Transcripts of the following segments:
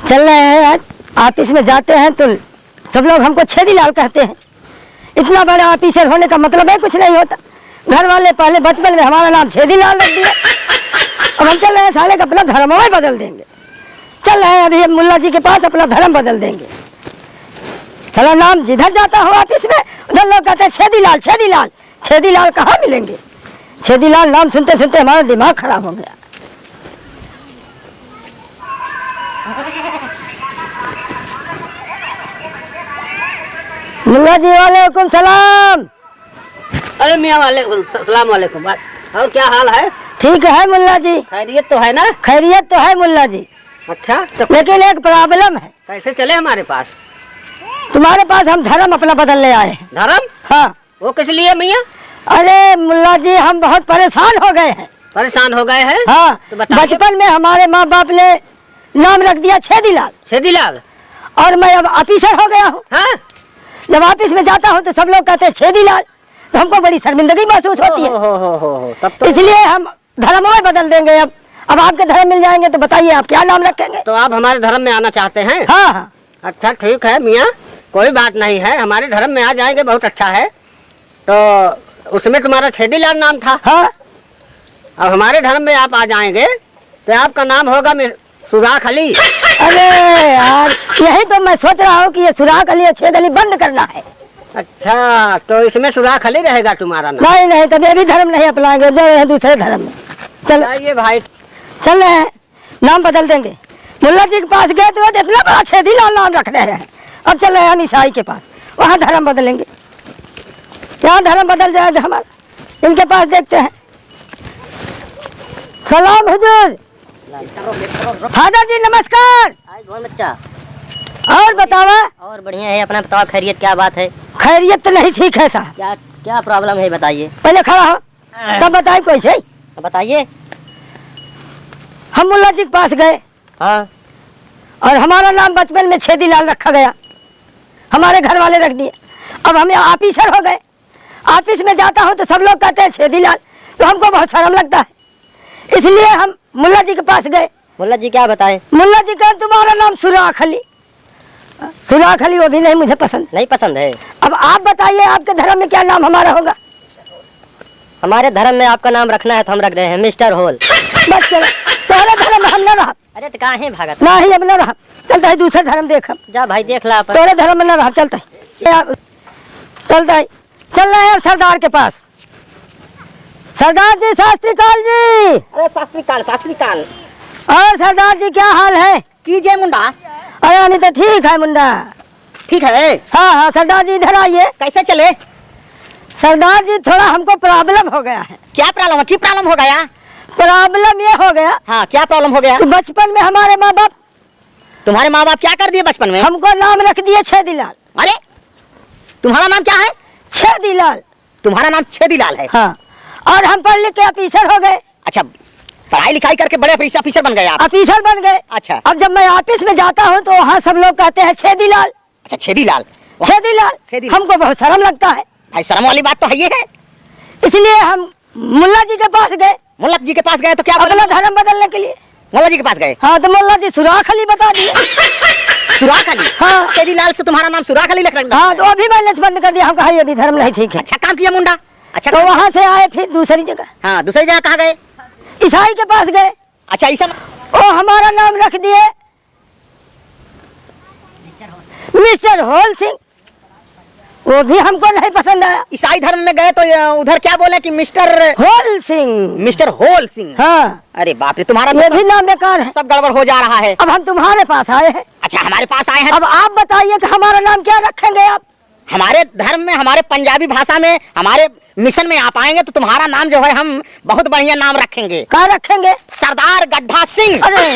चल रहे हैं आज ऑफिस में जाते हैं तो सब लोग हमको छेदीलाल कहते हैं। इतना बड़ा ऑफिसर होने का मतलब है कुछ नहीं होता। घर वाले पहले बचपन में हमारा नाम छेदीलाल रख दिया। अब हम चल रहे हैं साले का अपना धर्म ही बदल देंगे। चल रहे हैं अभी मुल्ला जी के पास अपना धर्म बदल देंगे। साला नाम जिधर जाता हो ऑफिस में उधर लोग कहते हैं छेदीलाल छेदीलाल। छेदीलाल कहाँ मिलेंगे? छेदीलाल नाम सुनते सुनते हमारा दिमाग खराब हो गया। मुल्ला जी वालेकुम सलाम। अरे मियाँ वालेकुम सलाम वालेकुम। और क्या हाल है? ठीक है मुल्ला जी। खैरियत तो है ना? खैरियत तो है मुल्ला जी। अच्छा तो लेकिन एक प्रॉब्लम है। कैसे चले हमारे पास? तुम्हारे पास हम धर्म अपना बदलने आए हैं। धर्म? हाँ। वो किस लिए मियाँ? अरे मुल्ला जी हम बहुत परेशान हो गए हैं। परेशान हो गए हैं? हाँ तो बताइए। बचपन में हमारे माँ बाप ने नाम रख दिया छेदीलाल। छेदीलाल? और मैं अब ऑफिसर हो गया हूँ। हाँ? जब ऑफिस में जाता हूँ तो सब लोग कहते हैं छेदीलाल, तो हमको बड़ी शर्मिंदगी महसूस होती है। हो तब तो इसलिए हम धर्म में बदल देंगे। अब आपके धर्म मिल जाएंगे तो बताइए आप क्या नाम रखेंगे? तो आप हमारे धर्म में आना चाहते हैं? हाँ हाँ। अच्छा ठीक है मियाँ, कोई बात नहीं है, हमारे धर्म में आ जाएंगे, बहुत अच्छा है। तो उसमें तुम्हारा छेदीलाल नाम था। हाँ। अब हमारे धर्म में आप आ जाएंगे तो आपका नाम होगा सुराख अली। अरे यार यही तो मैं सोच रहा हूँ कि ये सुराख अली छेद अली बंद करना है। अच्छा तो इसमें सुराख अली रहेगा तुम्हारा नाम? नहीं नहीं तभी अभी धर्म नहीं अपनाएंगे, जो है दूसरे धर्म में। चलो ये भाई चल रहे हैं, नाम बदल देंगे। मुल्ला जी के पास गए तो इतना बड़ा छेदीलाल नाम रख रहे हैं। अब चल रहे हैं हम ईसाई के पास, वहाँ धर्म बदलेंगे। यहाँ धर्म बदल जाएगा हमारा। इनके पास देखते हैं। सलाम हुजूर। फादर जी नमस्कार। बच्चा और बतावा? और बढ़िया है, अपना बताओ, खैरियत क्या बात है? खैरियत तो नहीं ठीक है साहब। क्या क्या प्रॉब्लम है बताइए। पहले खड़ा हो तब बताए कैसे। बताइए। हम मुल्ला जी के पास गए। हाँ। और हमारा नाम बचपन में छेदीलाल रखा गया, हमारे घर वाले रख दिए। अब हमें ऑफिसर हो गए, ऑफिस में जाता हूँ तो सब लोग कहते हैं छेदीलाल, तो हमको बहुत शर्म लगता है। इसलिए हम मुल्ला जी के पास गए। मुल्ला जी क्या बताएं? मुल्ला जी कहा तुम्हारा नाम सुराख अली। सुराख अली वो भी नहीं मुझे पसंद। नहीं पसंद है? अब आप बताइए आपके धर्म में क्या नाम हमारा होगा? हमारे धर्म में आपका नाम रखना है तो हम रख रहे हैं मिस्टर होल। बस चलो, तुम्हारे धर्म में हम न रहा। अरे तो कहाँ है भागत? नहीं अब न रहा, चलता है दूसरा धर्म देख। जा भाई देख ला। तोरे धर्म में न रहा, चलता है चलता है। चल रहे हैं सरदार के पास। सरदार जी शास्त्री काल जी। अरे शास्त्री काल। और सरदार जी क्या हाल है? कीजिए मुंडा। अरे नहीं तो ठीक है मुंडा। ठीक है? हाँ हाँ सरदार जी इधर आइए। कैसे चले? सरदार जी थोड़ा हमको प्रॉब्लम हो गया है। क्या प्रॉब्लम है? की प्रॉब्लम हो गया? प्रॉब्लम ये हो गया। हाँ क्या प्रॉब्लम हो गया? कि बचपन में हमारे माँ बाप, तुम्हारे माँ बाप क्या कर दिए बचपन में? हमको नाम रख दिए छेदीलाल। अरे तुम्हारा नाम क्या है? छेदीलाल। तुम्हारा नाम छेदीलाल है? हाँ। और हम पढ़ लिख के ऑफिसर हो गए। अच्छा पढ़ाई लिखाई करके बड़े ऑफिसर बन गए आप? ऑफिसर बन गए। अच्छा। अब जब मैं ऑफिस में जाता हूँ तो वहाँ सब लोग कहते हैं छेदीलाल। अच्छा छेदीलाल। छेदीलाल हमको बहुत शर्म लगता है। भाई शर्म वाली बात तो है ये है। इसलिए हम मुल्ला जी के पास गए। मुल्ला जी के पास गए तो क्या अपना धर्म बदलने के लिए? मुल्ला जी के पास गए? हाँ तो मुल्ला जी सुराख अली बता दिए। सुराख अली? हाँ। छेदीलाल से तुम्हारा नाम सुराख अली रख रखा? हाँ तो अभी मैंने बंद कर दिया। हम कहा ये भी धर्म नहीं ठीक है। अच्छा काम किया मुंडा। अच्छा तो वहाँ से आए फिर दूसरी जगह। हाँ दूसरी जगह कहाँ गए? ईसाई के पास गए। अच्छा ईसा। ओ हमारा नाम रख दिए मिस्टर होल सिंह। वो भी हमको नहीं पसंद आया। ईसाई धर्म में गए तो उधर क्या बोले कि mister Hole Singh. Mister Hole Singh? हाँ। अरे बाप रे तुम्हारा ये तो भी नाम बेकार है। सब गड़बड़ हो जा रहा है। अब हम तुम्हारे पास आए हैं। अच्छा हमारे पास आए हैं। अब आप बताइए कि हमारा नाम क्या रखेंगे आप? हमारे धर्म में, हमारे पंजाबी भाषा में, हमारे मिशन में आप आएंगे तो तुम्हारा नाम जो है हम बहुत बढ़िया नाम रखेंगे। क्या रखेंगे? सरदार गड्ढा सिंह। अरे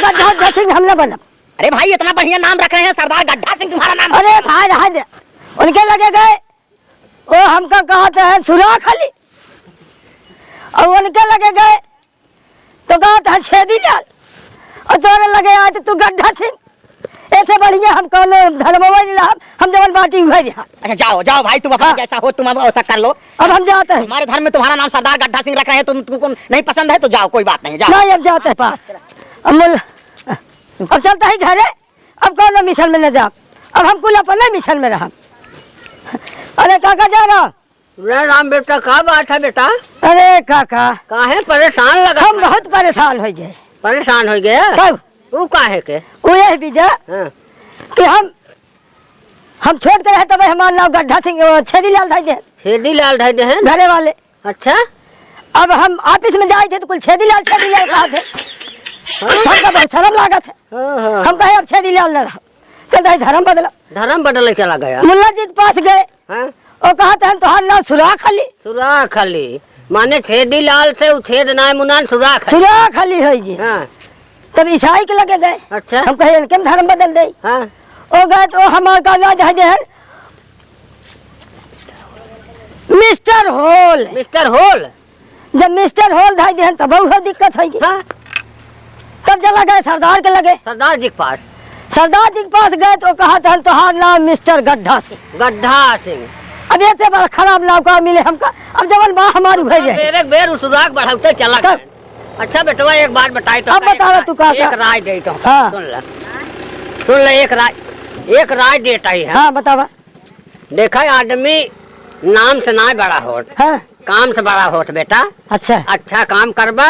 गड्ढा सिंह हम न बना। अरे भाई इतना बढ़िया नाम रख रहे हैं, सरदार गड्ढा सिंह तुम्हारा नाम। अरे भाई राज उनके लगे गए, वो हमको कहते हैं सुराख अली। और उनके लगे गए तो कहते हैं छेदीलाल। और तोरे लगे आए तो तू गड्ढा सिंह। ऐसे बढ़िया हम कौन धर्म हम जवन बाटी हुए। अच्छा जाओ जाओ भाई तुम अपना जैसा हो तुम ऐसा कर लो। अब हम जाते हैं। हमारे धर्म में तुम्हारा नाम सरदार गड्ढा सिंह रख रहे हैं, तुमको नहीं पसंद है तो जाओ, कोई बात नहीं, जाओ। नहीं अब जाते हैं पास। अब चलता ही घरे, अब कौन मिशन में न जा, अब हम कुल अपन मिशन में रहा। अरे काका जा रहा। अरे राम बेटा, का बात है बेटा? अरे काका काहे परेशान लगा? हम बहुत परेशान हो गए। परेशान हो गए? कब? वो काहे के? वो यही बीजा हाँ। कि हम छोड़ के रहे तब हमारा नाम गड्ढा सिंह छेदी लाल धाई दे, छेदी लाल ढाई हैं घरे वाले। अच्छा, अब हम ऑफिस में जाए थे तो कुल छेदी लाल कहा थे, हमका बहुत शर्म लागत है। हाँ। हम कहे अब छेदी लाल न रहा, चलता है धर्म बदला। धर्म बदले चला गया। मुल्ला जी के पास गए, हाँ? और कहा था तुहार नाम सुराख अली। सुराख अली माने छेदी लाल से उछेद नाय मुनान सुराख है। सुराख अली होगी। हाँ। तब ईसाई के लगे गए। अच्छा। हम कहे इनके धर्म बदल दे। हाँ। ओ गए तो हमारे का नाम है मिस्टर होल। Mister Hole. जब मिस्टर होल धाई दे तब बहुत दिक्कत होगी। हाँ। तब चला गए सरदार के लगे। सरदार जी के पास। सरदार जी के पास गए तो कहा था तुहार नाम मिस्टर गड्ढा सिंह। गड्ढा सिंह। अब ऐसे बड़ा खराब नाम का मिले हमका, अब जवन बा हमारी भई है। मेरे बेर उस सुराख बढ़ाते चला गया। अच्छा बेटवा एक बात बताई तो। अब बता तू का एक राय दे तो। हाँ। सुन ले एक राय देता ही है। हाँ बतावा। देखा आदमी नाम से ना बड़ा होत, हाँ। काम से बड़ा होत बेटा। अच्छा। अच्छा काम करबा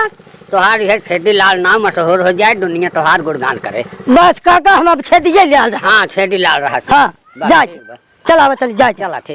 तोहार यह छेदी लाल नाम मशहूर हो जाए, दुनिया तोहार गुणगान करे। बस काका हम अब छेदिए लाल रहा। हाँ छेदी लाल रहा। हाँ जाए, चला चल जाए। चला ठीक।